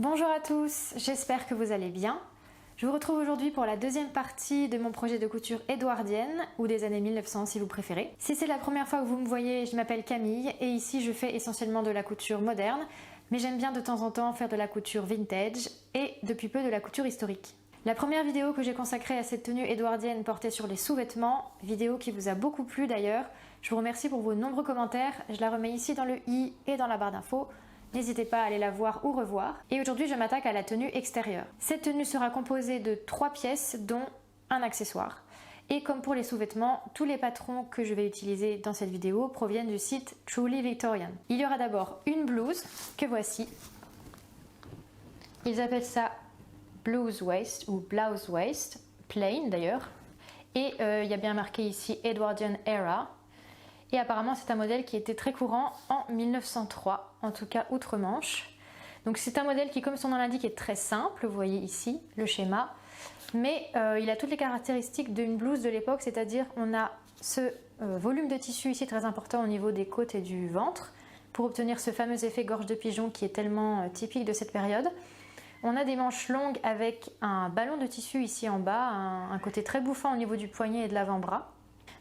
Bonjour à tous, j'espère que vous allez bien. Je vous retrouve aujourd'hui pour la deuxième partie de mon projet de couture édouardienne, ou des années 1900 si vous préférez. Si c'est la première fois que vous me voyez, je m'appelle Camille et ici je fais essentiellement de la couture moderne, mais j'aime bien de temps en temps faire de la couture vintage et depuis peu de la couture historique. La première vidéo que j'ai consacrée à cette tenue édouardienne portait sur les sous-vêtements, vidéo qui vous a beaucoup plu d'ailleurs. Je vous remercie pour vos nombreux commentaires, je la remets ici dans le i et dans la barre d'infos. N'hésitez pas à aller la voir ou revoir. Et aujourd'hui, je m'attaque à la tenue extérieure. Cette tenue sera composée de 3 pièces, dont un accessoire. Et comme pour les sous-vêtements, tous les patrons que je vais utiliser dans cette vidéo proviennent du site Truly Victorian. Il y aura d'abord une blouse, que voici. Ils appellent ça blouse waist ou blouse waist, plain d'ailleurs. Et il y a bien marqué ici Edwardian Era. Et apparemment c'est un modèle qui était très courant en 1903, en tout cas outre-Manche. Donc c'est un modèle qui, comme son nom l'indique, est très simple, vous voyez ici le schéma, mais il a toutes les caractéristiques d'une blouse de l'époque, c'est-à-dire on a ce volume de tissu ici très important au niveau des côtes et du ventre, pour obtenir ce fameux effet gorge de pigeon qui est tellement typique de cette période. On a des manches longues avec un ballon de tissu ici en bas, un côté très bouffant au niveau du poignet et de l'avant-bras.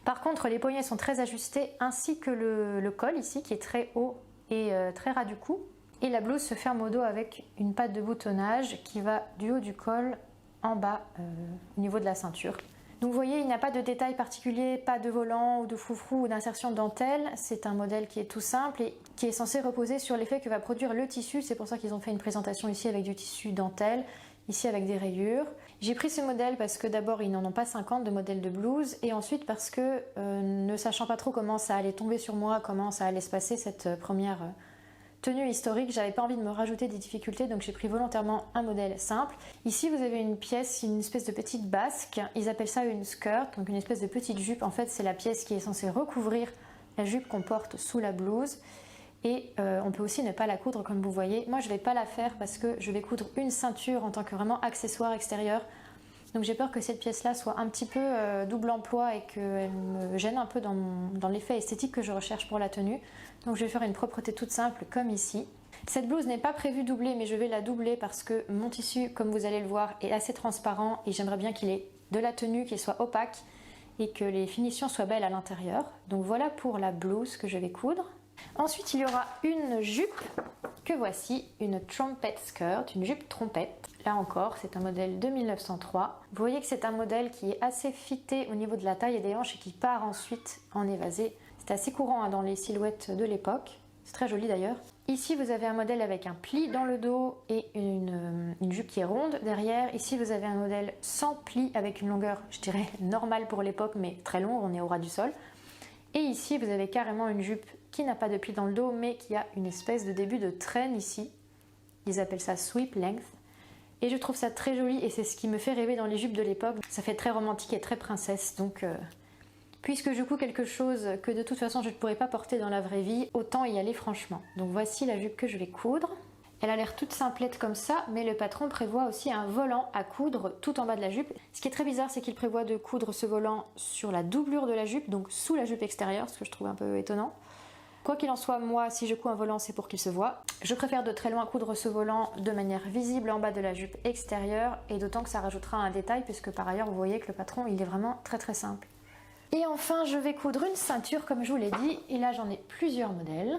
Par contre, les poignets sont très ajustés, ainsi que le col ici, qui est très haut et très ras du cou. Et la blouse se ferme au dos avec une patte de boutonnage qui va du haut du col en bas, au niveau de la ceinture. Donc vous voyez, il n'y a pas de détail particulier, pas de volant ou de froufrou ou d'insertion de dentelle. C'est un modèle qui est tout simple et qui est censé reposer sur l'effet que va produire le tissu. C'est pour ça qu'ils ont fait une présentation ici avec du tissu dentelle, ici avec des rayures. J'ai pris ce modèle parce que d'abord ils n'en ont pas 50 de modèles de blouse, et ensuite parce que ne sachant pas trop comment ça allait tomber sur moi, comment ça allait se passer cette première tenue historique, j'avais pas envie de me rajouter des difficultés, donc j'ai pris volontairement un modèle simple. Ici vous avez une pièce, une espèce de petite basque, ils appellent ça une skirt, donc une espèce de petite jupe. En fait c'est la pièce qui est censée recouvrir la jupe qu'on porte sous la blouse. Et on peut aussi ne pas la coudre comme vous voyez. Moi je vais pas la faire parce que je vais coudre une ceinture en tant que vraiment accessoire extérieur. Donc j'ai peur que cette pièce là soit un petit peu double emploi et qu'elle me gêne un peu dans l'effet esthétique que je recherche pour la tenue. Donc je vais faire une propreté toute simple comme ici. Cette blouse n'est pas prévue doubler, mais je vais la doubler parce que mon tissu, comme vous allez le voir, est assez transparent et j'aimerais bien qu'il ait de la tenue, qu'il soit opaque et que les finitions soient belles à l'intérieur. Donc voilà pour la blouse que je vais coudre. Ensuite, il y aura une jupe que voici, une trumpet skirt, une jupe trompette. Là encore, c'est un modèle de 1903. Vous voyez que c'est un modèle qui est assez fité au niveau de la taille et des hanches et qui part ensuite en évasé. C'est assez courant dans les silhouettes de l'époque. C'est très joli d'ailleurs. Ici, vous avez un modèle avec un pli dans le dos et une jupe qui est ronde derrière. Ici, vous avez un modèle sans pli avec une longueur, je dirais, normale pour l'époque, mais très longue, on est au ras du sol. Et ici, vous avez carrément une jupe qui n'a pas de pli dans le dos, mais qui a une espèce de début de traîne ici. Ils appellent ça sweep length. Et je trouve ça très joli et c'est ce qui me fait rêver dans les jupes de l'époque. Ça fait très romantique et très princesse. Donc, puisque je couds quelque chose que de toute façon je ne pourrais pas porter dans la vraie vie, autant y aller franchement. Donc voici la jupe que je vais coudre. Elle a l'air toute simplette comme ça, mais le patron prévoit aussi un volant à coudre tout en bas de la jupe. Ce qui est très bizarre, c'est qu'il prévoit de coudre ce volant sur la doublure de la jupe, donc sous la jupe extérieure, ce que je trouve un peu étonnant. Quoi qu'il en soit, moi, si je couds un volant, c'est pour qu'il se voit. Je préfère de très loin coudre ce volant de manière visible en bas de la jupe extérieure, et d'autant que ça rajoutera un détail, puisque par ailleurs, vous voyez que le patron, il est vraiment très très simple. Et enfin, je vais coudre une ceinture, comme je vous l'ai dit, et là, j'en ai plusieurs modèles.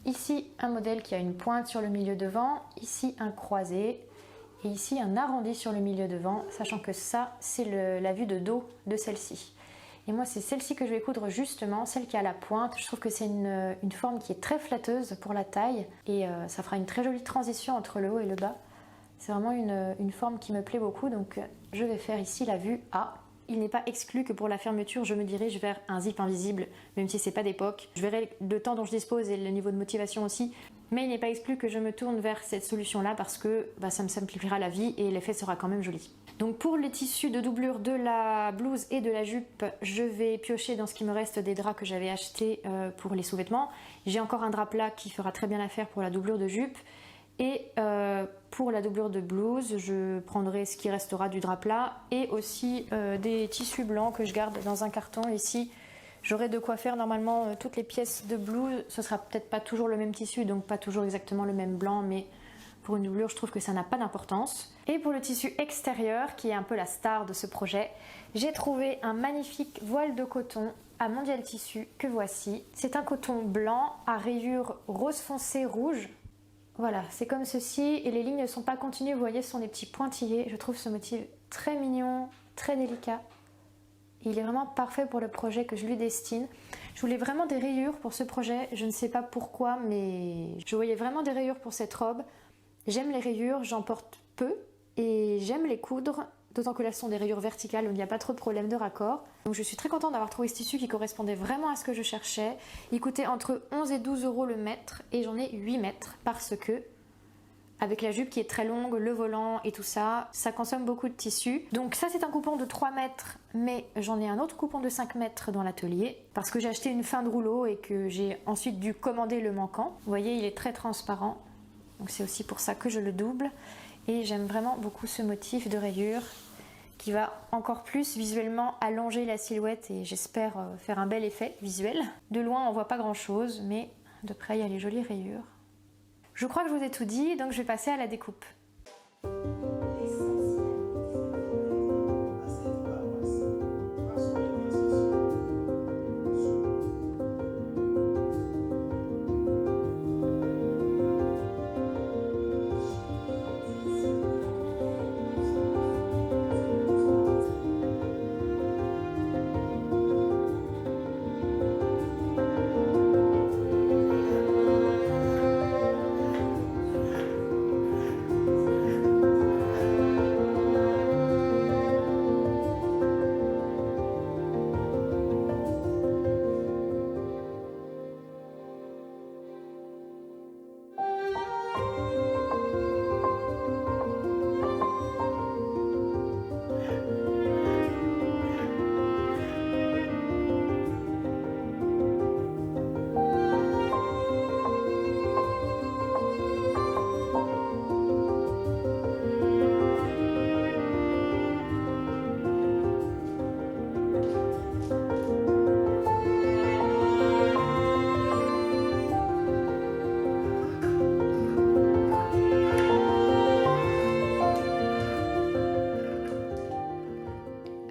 Ici, un modèle qui a une pointe sur le milieu devant, ici un croisé, et ici un arrondi sur le milieu devant, sachant que ça, c'est la vue de dos de celle-ci. Et moi, c'est celle-ci que je vais coudre justement, celle qui a la pointe. Je trouve que c'est une forme qui est très flatteuse pour la taille, et ça fera une très jolie transition entre le haut et le bas. C'est vraiment une forme qui me plaît beaucoup, donc je vais faire ici la vue A. Il n'est pas exclu que pour la fermeture, je me dirige vers un zip invisible, même si c'est pas d'époque. Je verrai le temps dont je dispose et le niveau de motivation aussi, mais il n'est pas exclu que je me tourne vers cette solution-là parce que ça me simplifiera la vie et l'effet sera quand même joli. Donc pour les tissus de doublure de la blouse et de la jupe, je vais piocher dans ce qui me reste des draps que j'avais achetés pour les sous-vêtements. J'ai encore un drap plat qui fera très bien l'affaire pour la doublure de jupe. Et pour la doublure de blouse, je prendrai ce qui restera du drap plat et aussi des tissus blancs que je garde dans un carton. Ici, j'aurai de quoi faire normalement toutes les pièces de blouse. Ce sera peut-être pas toujours le même tissu, donc pas toujours exactement le même blanc, mais pour une doublure, je trouve que ça n'a pas d'importance. Et pour le tissu extérieur, qui est un peu la star de ce projet, j'ai trouvé un magnifique voile de coton à Mondial Tissu que voici. C'est un coton blanc à rayures rose foncé rouge. Voilà, c'est comme ceci et les lignes ne sont pas continues, vous voyez, ce sont des petits pointillés. Je trouve ce motif très mignon, très délicat. Il est vraiment parfait pour le projet que je lui destine. Je voulais vraiment des rayures pour ce projet, je ne sais pas pourquoi, mais je voyais vraiment des rayures pour cette robe. J'aime les rayures, j'en porte peu et j'aime les coudre, d'autant que là ce sont des rayures verticales où il n'y a pas trop de problème de raccord. Donc je suis très contente d'avoir trouvé ce tissu qui correspondait vraiment à ce que je cherchais. Il coûtait entre 11 et 12 € le mètre et j'en ai 8 mètres parce que avec la jupe qui est très longue, le volant et tout ça, ça consomme beaucoup de tissu. Donc ça c'est un coupon de 3 mètres, mais j'en ai un autre coupon de 5 mètres dans l'atelier parce que j'ai acheté une fin de rouleau et que j'ai ensuite dû commander le manquant. Vous voyez, il est très transparent, donc c'est aussi pour ça que je le double. Et j'aime vraiment beaucoup ce motif de rayure qui va encore plus visuellement allonger la silhouette et j'espère faire un bel effet visuel. De loin on voit pas grand chose, mais de près il y a les jolies rayures. Je crois que je vous ai tout dit, donc je vais passer à la découpe.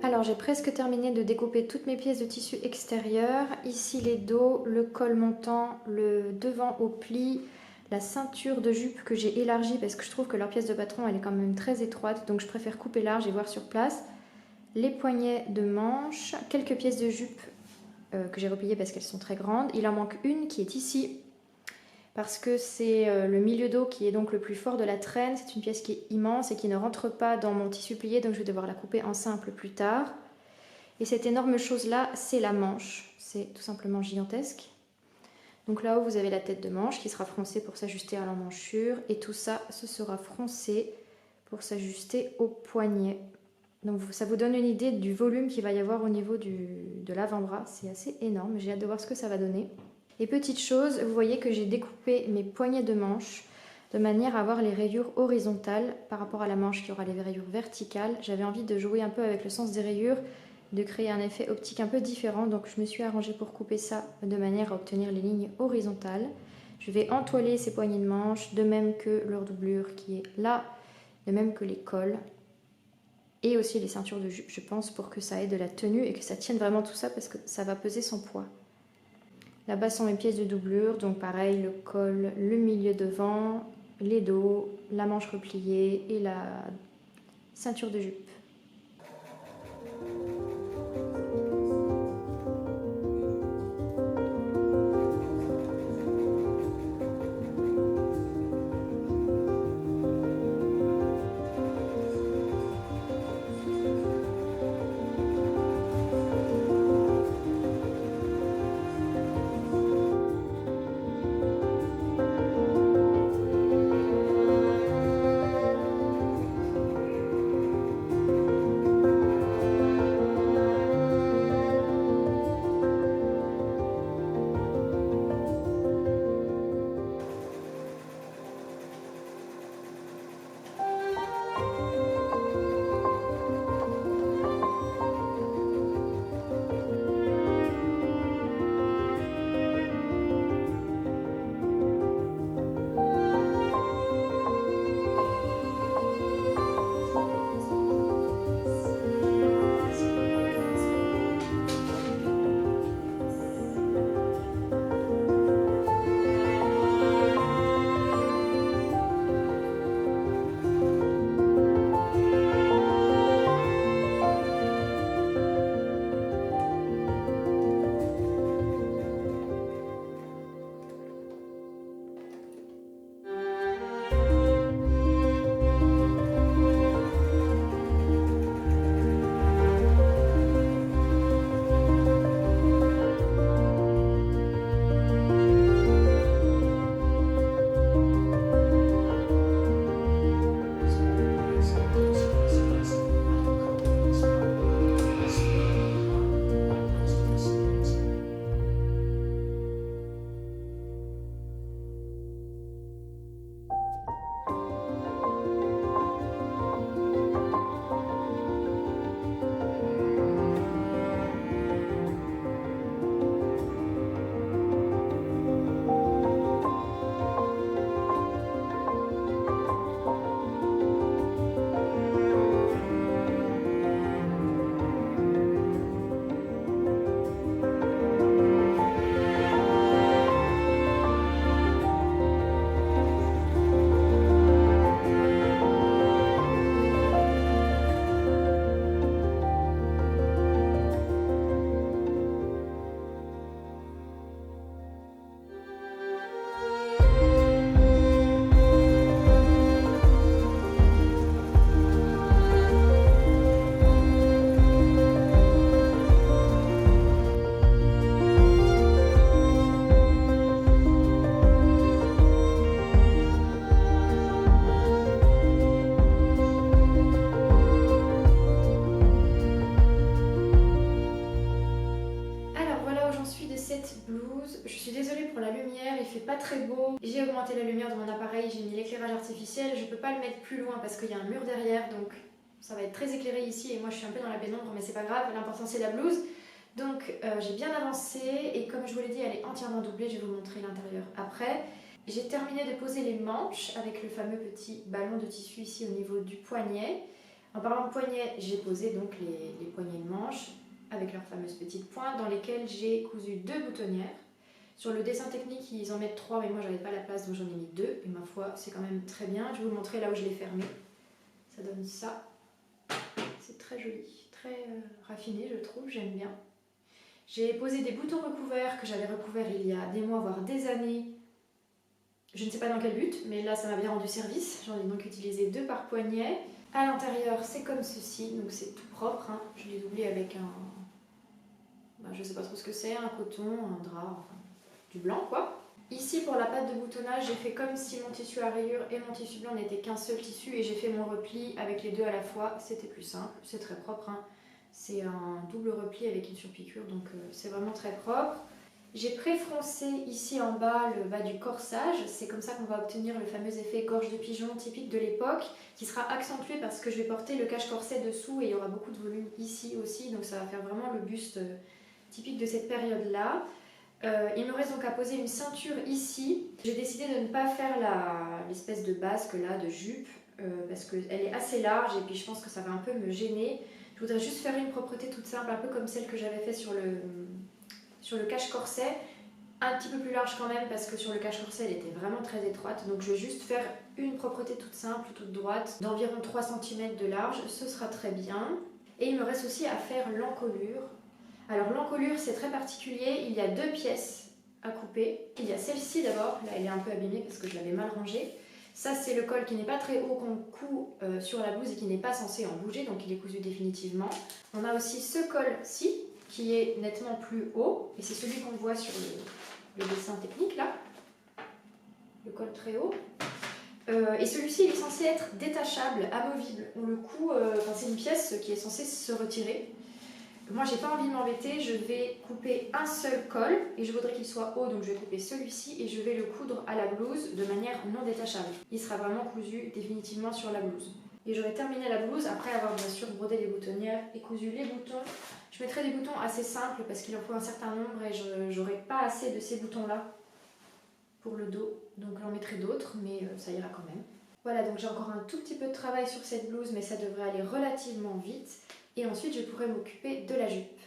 Alors j'ai presque terminé de découper toutes mes pièces de tissu extérieur. Ici les dos, le col montant, le devant au pli, la ceinture de jupe que j'ai élargie parce que je trouve que leur pièce de patron elle est quand même très étroite, donc je préfère couper large et voir sur place. Les poignets de manches, quelques pièces de jupe que j'ai repliées parce qu'elles sont très grandes. Il en manque une qui est ici parce que c'est le milieu dos qui est donc le plus fort de la traîne. C'est une pièce qui est immense et qui ne rentre pas dans mon tissu plié, donc je vais devoir la couper en simple plus tard. Et cette énorme chose là, c'est la manche. C'est tout simplement gigantesque. Donc là-haut, vous avez la tête de manche qui sera froncée pour s'ajuster à l'emmanchure. Et tout ça, ce sera froncé pour s'ajuster au poignet. Donc ça vous donne une idée du volume qu'il va y avoir au niveau de l'avant-bras. C'est assez énorme, j'ai hâte de voir ce que ça va donner. Et petite chose, vous voyez que j'ai découpé mes poignets de manche de manière à avoir les rayures horizontales par rapport à la manche qui aura les rayures verticales. J'avais envie de jouer un peu avec le sens des rayures, de créer un effet optique un peu différent, donc je me suis arrangée pour couper ça de manière à obtenir les lignes horizontales. Je vais entoiler ces poignées de manche, de même que leur doublure qui est là, de même que les cols et aussi les ceintures de jupe, je pense, pour que ça ait de la tenue et que ça tienne vraiment tout ça parce que ça va peser son poids. Là-bas sont mes pièces de doublure, donc pareil, le col, le milieu devant, les dos, la manche repliée et la ceinture de jupe. très beau. J'ai augmenté la lumière de mon appareil, j'ai mis l'éclairage artificiel. Je peux pas le mettre plus loin parce qu'il y a un mur derrière, donc ça va être très éclairé ici et moi je suis un peu dans la pénombre, mais c'est pas grave, l'important c'est la blouse. Donc j'ai bien avancé et comme je vous l'ai dit, elle est entièrement doublée, je vais vous montrer l'intérieur après. J'ai terminé de poser les manches avec le fameux petit ballon de tissu ici au niveau du poignet. En parlant de poignet, j'ai posé donc les poignées de manches avec leurs fameuses petites pointes dans lesquelles j'ai cousu 2 boutonnières. Sur le dessin technique, ils en mettent 3, mais moi j'avais pas la place donc j'en ai mis 2. Et ma foi, c'est quand même très bien. Je vais vous le montrer là où je l'ai fermé. Ça donne ça. C'est très joli, très raffiné je trouve, j'aime bien. J'ai posé des boutons recouverts que j'avais recouverts il y a des mois, voire des années. Je ne sais pas dans quel but, mais là ça m'a bien rendu service. J'en ai donc utilisé 2 par poignet. À l'intérieur, c'est comme ceci, donc c'est tout propre. Hein. Je l'ai doublé avec un... je ne sais pas trop ce que c'est, un coton, un drap, enfin, du blanc quoi. Ici pour la patte de boutonnage, j'ai fait comme si mon tissu à rayures et mon tissu blanc n'étaient qu'un seul tissu et j'ai fait mon repli avec les 2 à la fois. C'était plus simple, c'est très propre. Hein. C'est un double repli avec une surpiqûre, donc c'est vraiment très propre. J'ai pré-froncé ici en bas le bas du corsage, c'est comme ça qu'on va obtenir le fameux effet gorge de pigeon typique de l'époque, qui sera accentué parce que je vais porter le cache-corset dessous et il y aura beaucoup de volume ici aussi, donc ça va faire vraiment le buste typique de cette période-là. Il me reste donc à poser une ceinture ici. J'ai décidé de ne pas faire l'espèce de basque là, de jupe, parce qu'elle est assez large et puis je pense que ça va un peu me gêner. Je voudrais juste faire une propreté toute simple, un peu comme celle que j'avais fait sur le cache-corset, un petit peu plus large quand même parce que sur le cache-corset elle était vraiment très étroite. Donc je vais juste faire une propreté toute simple, toute droite, d'environ 3 cm de large, ce sera très bien. Et il me reste aussi à faire l'encolure. Alors l'encolure c'est très particulier, il y a 2 pièces à couper. Il y a celle-ci d'abord, là elle est un peu abîmée parce que je l'avais mal rangée. Ça c'est le col qui n'est pas très haut qu'on coud sur la blouse et qui n'est pas censé en bouger, donc il est cousu définitivement. On a aussi ce col-ci qui est nettement plus haut et c'est celui qu'on voit sur le dessin technique là. Le col très haut. Et celui-ci il est censé être détachable, amovible. On le coud, c'est une pièce qui est censée se retirer. Moi j'ai pas envie de m'embêter, je vais couper un seul col et je voudrais qu'il soit haut, donc je vais couper celui-ci et je vais le coudre à la blouse de manière non détachable. Il sera vraiment cousu définitivement sur la blouse. Et j'aurai terminé la blouse après avoir bien sûr brodé les boutonnières et cousu les boutons. Je mettrai des boutons assez simples parce qu'il en faut un certain nombre et je n'aurai pas assez de ces boutons là pour le dos, donc j'en mettrai d'autres mais ça ira quand même. Voilà, donc j'ai encore un tout petit peu de travail sur cette blouse mais ça devrait aller relativement vite. Et ensuite, je pourrai m'occuper de la jupe.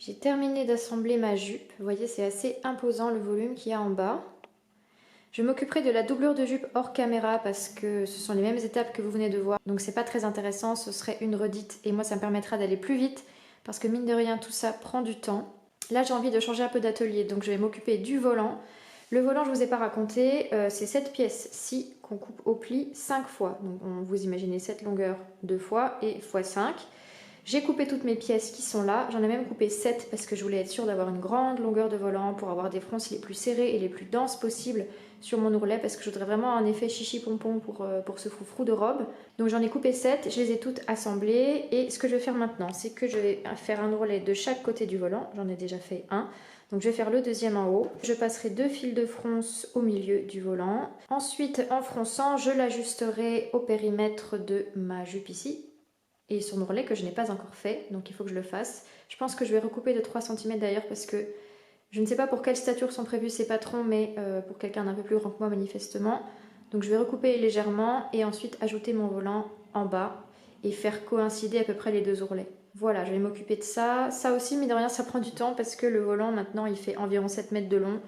J'ai terminé d'assembler ma jupe. Vous voyez, c'est assez imposant le volume qu'il y a en bas. Je m'occuperai de la doublure de jupe hors caméra parce que ce sont les mêmes étapes que vous venez de voir. Donc c'est pas très intéressant, ce serait une redite et moi ça me permettra d'aller plus vite parce que mine de rien tout ça prend du temps. Là j'ai envie de changer un peu d'atelier donc je vais m'occuper du volant. Le volant je vous ai pas raconté, c'est cette pièce-ci qu'on coupe au pli 5 fois. Donc vous imaginez cette longueur 2 fois et x 5. J'ai coupé toutes mes pièces qui sont là, j'en ai même coupé 7 parce que je voulais être sûre d'avoir une grande longueur de volant pour avoir des fronces les plus serrées et les plus denses possibles sur mon ourlet parce que je voudrais vraiment un effet chichi pompon pour ce froufrou de robe. Donc j'en ai coupé 7, je les ai toutes assemblées et ce que je vais faire maintenant c'est que je vais faire un ourlet de chaque côté du volant, j'en ai déjà fait un. Donc je vais faire le deuxième en haut, je passerai 2 fils de fronce au milieu du volant. Ensuite en fronçant je l'ajusterai au périmètre de ma jupe ici. Et son ourlet que je n'ai pas encore fait, donc il faut que je le fasse. Je pense que je vais recouper de 3 cm d'ailleurs parce que je ne sais pas pour quelle stature sont prévus ces patrons, mais pour quelqu'un d'un peu plus grand que moi manifestement. Donc je vais recouper légèrement et ensuite ajouter mon volant en bas et faire coïncider à peu près les deux ourlets. Voilà, je vais m'occuper de ça. Ça aussi, mais de rien, ça prend du temps parce que le volant maintenant il fait environ 7 mètres de long.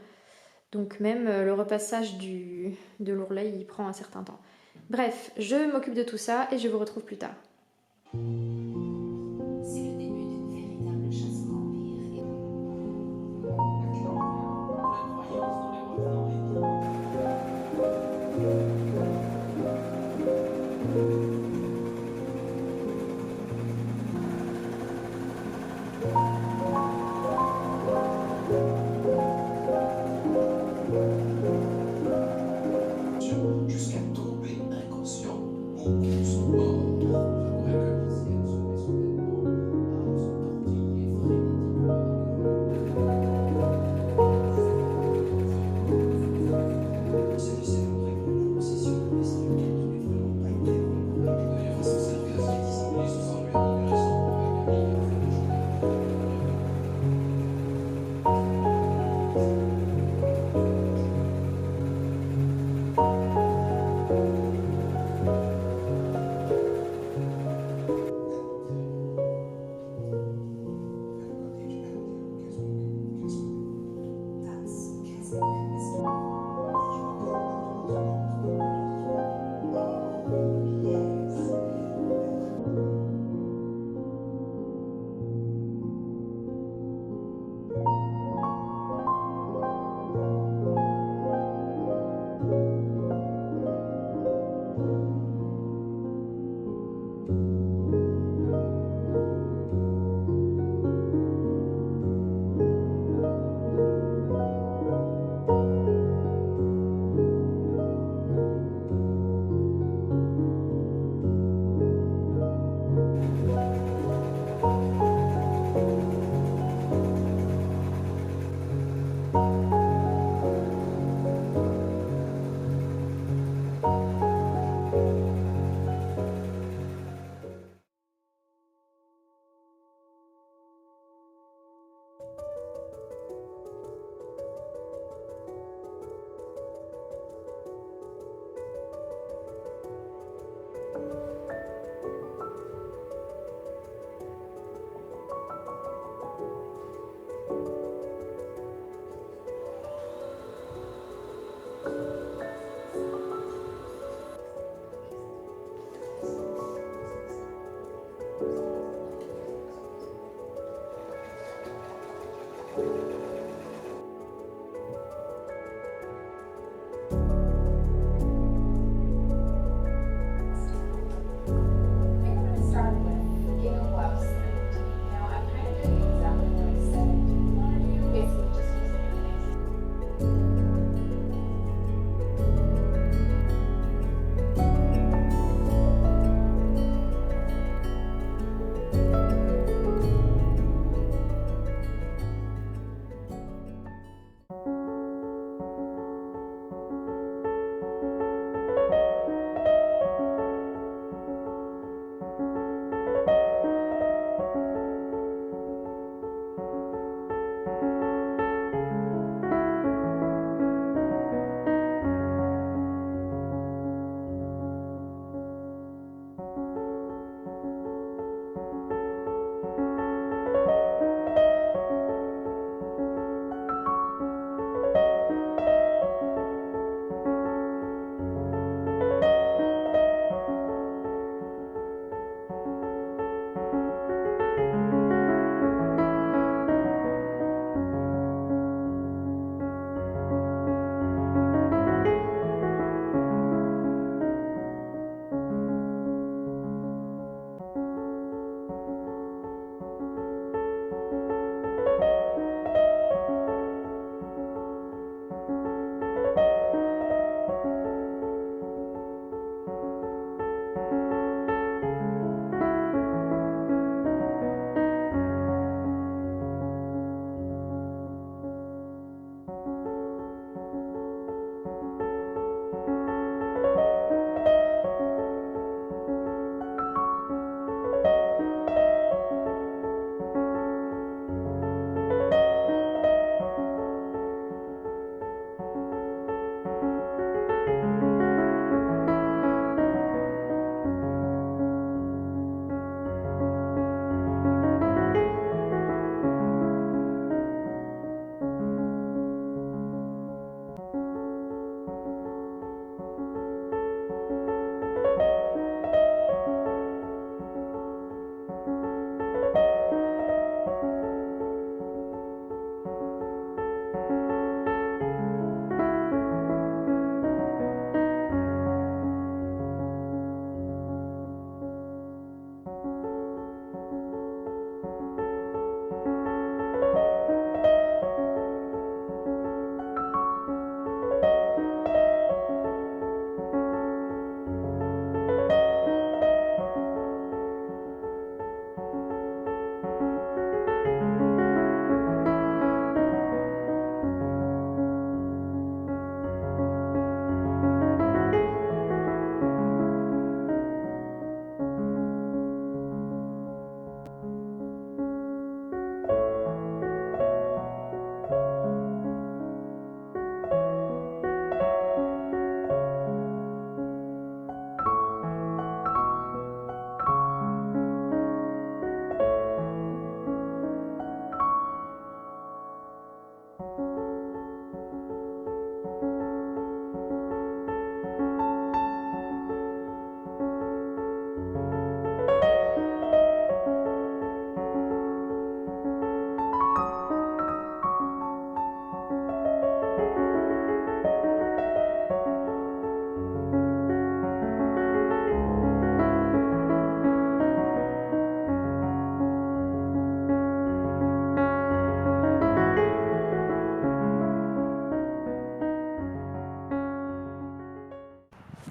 Donc même le repassage de l'ourlet il prend un certain temps. Bref, je m'occupe de tout ça et je vous retrouve plus tard. C'est le début d'une véritable chasse au vampire. La croyance dans les revenants est bien. Jusqu'à tomber inconscient, beaucoup sont morts. Après que Lisienne se met soudainement à se tortiller frénétiquement. Il s'agissait de régler la possession de vestiaires qui n'est vraiment pas une très bonne courage. D'ailleurs, à s'en servir à ce qui dissimule ce soir lui intéressant avec un million de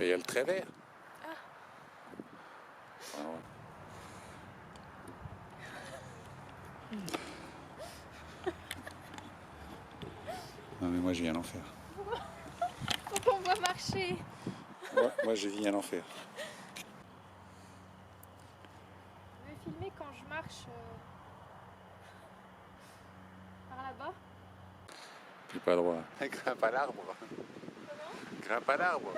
Il y a le trait vert. Ah. Ah ouais. Non mais moi je vis un enfer. On va marcher. Moi je vis un enfer. Je vais filmer quand je marche par là-bas. J'ai pas le droit. Grimpe à l'arbre. Grimpe à l'arbre.